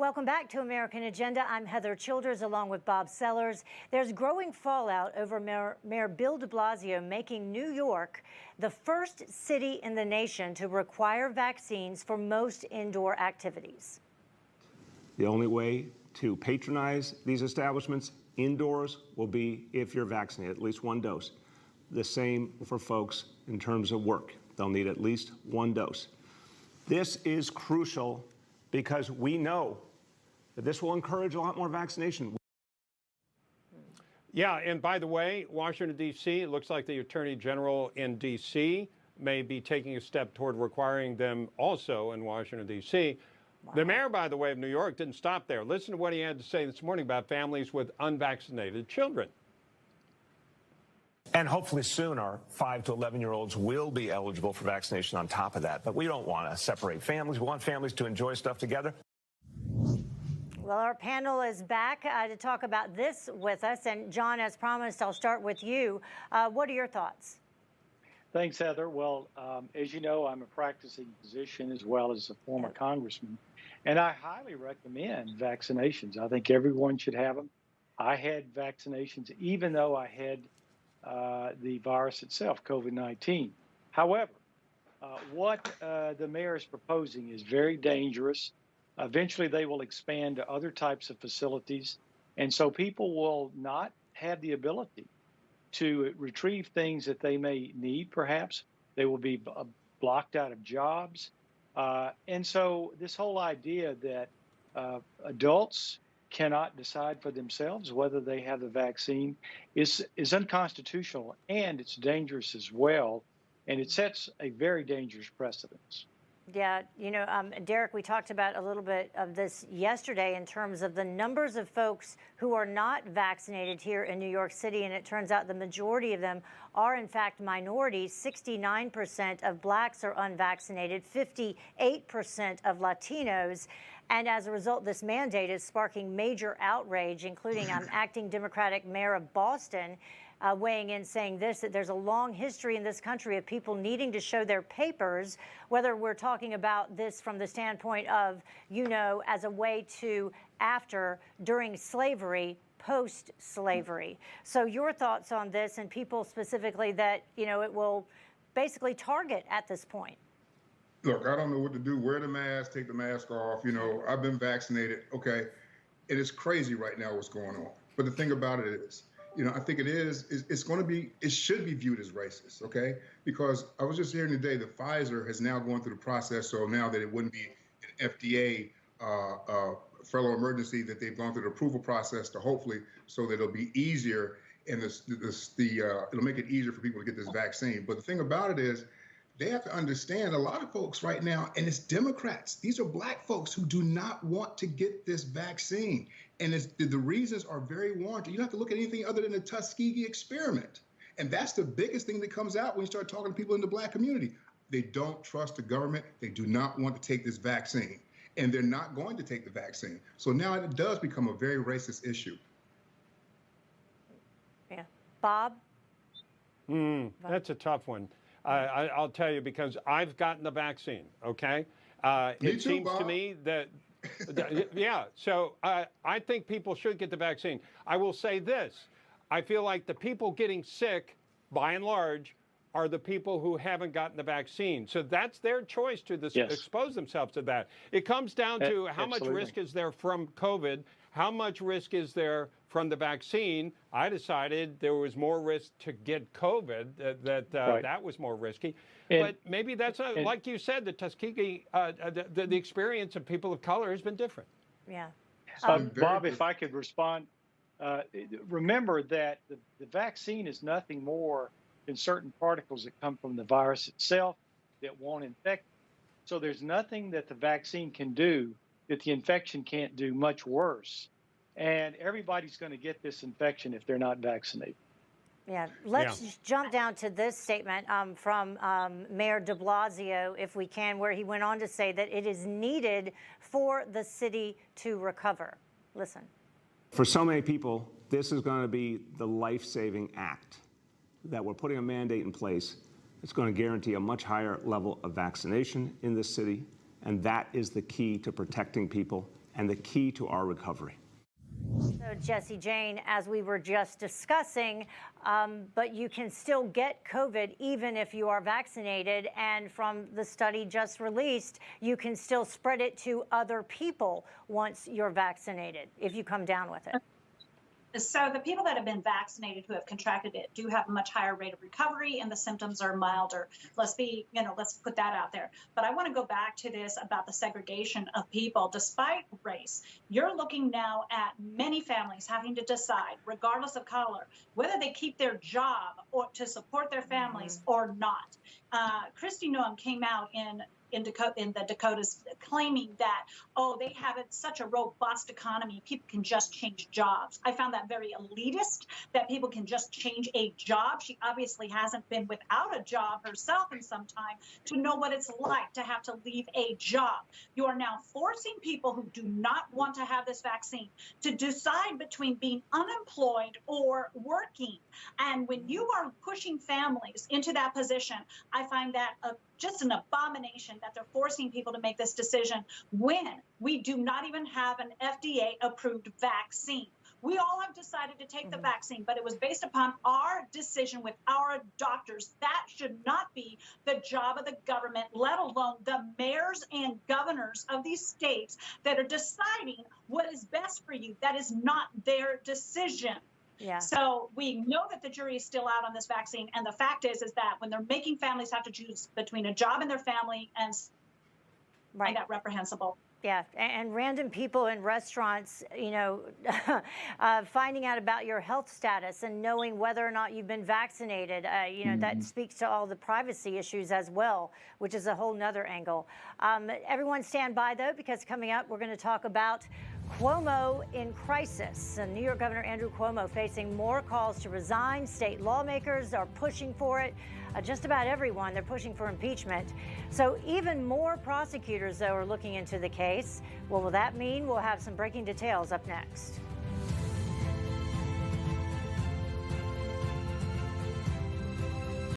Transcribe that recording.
Welcome back to American Agenda. I'm Heather Childers along with Bob Sellers. There's growing fallout over Mayor Bill de Blasio making New York the first city in the nation to require vaccines for most indoor activities. The only way to patronize these establishments indoors will be if you're vaccinated, at least one dose. The same for folks in terms of work. They'll need at least one dose. This is crucial because we know that this will encourage a lot more vaccination. Yeah, and by the way, Washington, D.C., it looks like the Attorney General in D.C. may be taking a step toward requiring them also in Washington, D.C. Wow. The mayor, by the way, of New York didn't stop there. Listen to what he had to say this morning about families with unvaccinated children. And hopefully soon our 5 to 11-year-olds will be eligible for vaccination on top of that. But we don't want to separate families. We want families to enjoy stuff together. Well, our panel is back to talk about this with us. And John, as promised, I'll start with you. What are your thoughts? Thanks, Heather. Well, as you know, I'm a practicing physician as well as a former congressman. And I highly recommend vaccinations. I think everyone should have them. I had vaccinations even though I had the virus itself, COVID-19. However, what the mayor is proposing is very dangerous. Eventually, they will expand to other types of facilities. And so people will not have the ability to retrieve things that they may need, perhaps. They will be blocked out of jobs. And so this whole idea that adults cannot decide for themselves whether they have the vaccine is unconstitutional, and it's dangerous as well, and it sets a very dangerous precedent. Yeah, you know, Derrick, we talked about a little bit of this yesterday in terms of the numbers of folks who are not vaccinated here in New York City, and it turns out the majority of them are in fact minorities. 69% of blacks are unvaccinated, 58% of Latinos. And as a result, this mandate is sparking major outrage, including acting Democratic mayor of Boston weighing in saying this, that there's a long history in this country of people needing to show their papers, whether we're talking about this from the standpoint of, you know, as a way to after, during slavery, post-slavery. So your thoughts on this and people specifically that, you know, it will basically target at this point? Look, I don't know what to do. Wear the mask, take the mask off. You know, I've been vaccinated. Okay. It is crazy right now what's going on. But the thing about it is, you know, I think it should be viewed as racist, okay? Because I was just hearing today that Pfizer has now gone through the process, so now that it wouldn't be an FDA federal emergency, that they've gone through the approval process to hopefully, so that it'll be easier and it'll make it easier for people to get this vaccine. But the thing about it is, they have to understand a lot of folks right now, and it's Democrats. These are black folks who do not want to get this vaccine. And the reasons are very warranted. You don't have to look at anything other than the Tuskegee experiment. And that's the biggest thing that comes out when you start talking to people in the black community. They don't trust the government. They do not want to take this vaccine. And they're not going to take the vaccine. So now it does become a very racist issue. Yeah. Bob? That's a tough one. I'll tell you, because I've gotten the vaccine, okay? It seems to me that, yeah, so I think people should get the vaccine. I will say this. I feel like the people getting sick, by and large, are the people who haven't gotten the vaccine. So that's their choice to expose themselves to that. It comes down to how much risk is there from COVID, how much risk is there from the vaccine. I decided there was more risk to get COVID, that was more risky. But maybe that's, like you said, the Tuskegee, the experience of people of color has been different. Yeah. Bob, if I could respond, remember that the vaccine is nothing more than certain particles that come from the virus itself that won't infect. So there's nothing that the vaccine can do that the infection can't do, much worse. And everybody's going to get this infection if they're not vaccinated. Yeah, let's jump down to this statement from Mayor de Blasio, if we can, where he went on to say that it is needed for the city to recover. Listen. For so many people, this is going to be the life-saving act, that we're putting a mandate in place. It's going to guarantee a much higher level of vaccination in this city, and that is the key to protecting people and the key to our recovery. So, Jesse Jane, as we were just discussing, but you can still get COVID even if you are vaccinated. And from the study just released, you can still spread it to other people once you're vaccinated if you come down with it. So the people that have been vaccinated who have contracted it do have a much higher rate of recovery, and the symptoms are milder. Let's put that out there. But I want to go back to this about the segregation of people despite race. You're looking now at many families having to decide, regardless of color, whether they keep their job or to support their families or not. Kristi Noem came out in the Dakotas claiming that, oh, they have such a robust economy, people can just change jobs. I found that very elitist, that people can just change a job. She obviously hasn't been without a job herself in some time to know what it's like to have to leave a job. You are now forcing people who do not want to have this vaccine to decide between being unemployed or working. And when you are pushing families into that position, I find that just an abomination that they're forcing people to make this decision when we do not even have an FDA-approved vaccine. We all have decided to take the vaccine, but it was based upon our decision with our doctors. That should not be the job of the government, let alone the mayors and governors of these states that are deciding what is best for you. That is not their decision. Yeah. So we know that the jury is still out on this vaccine. And the fact is that when they're making families have to choose between a job and their family, and find that reprehensible. Yeah, and random people in restaurants, finding out about your health status and knowing whether or not you've been vaccinated, that speaks to all the privacy issues as well, which is a whole nother angle. Everyone stand by, though, because coming up, we're going to talk about Cuomo in crisis. And New York Governor Andrew Cuomo facing more calls to resign. State lawmakers are pushing for it. Just about everyone, they're pushing for impeachment. So even more prosecutors, though, are looking into the case. What will that mean? We'll have some breaking details up next.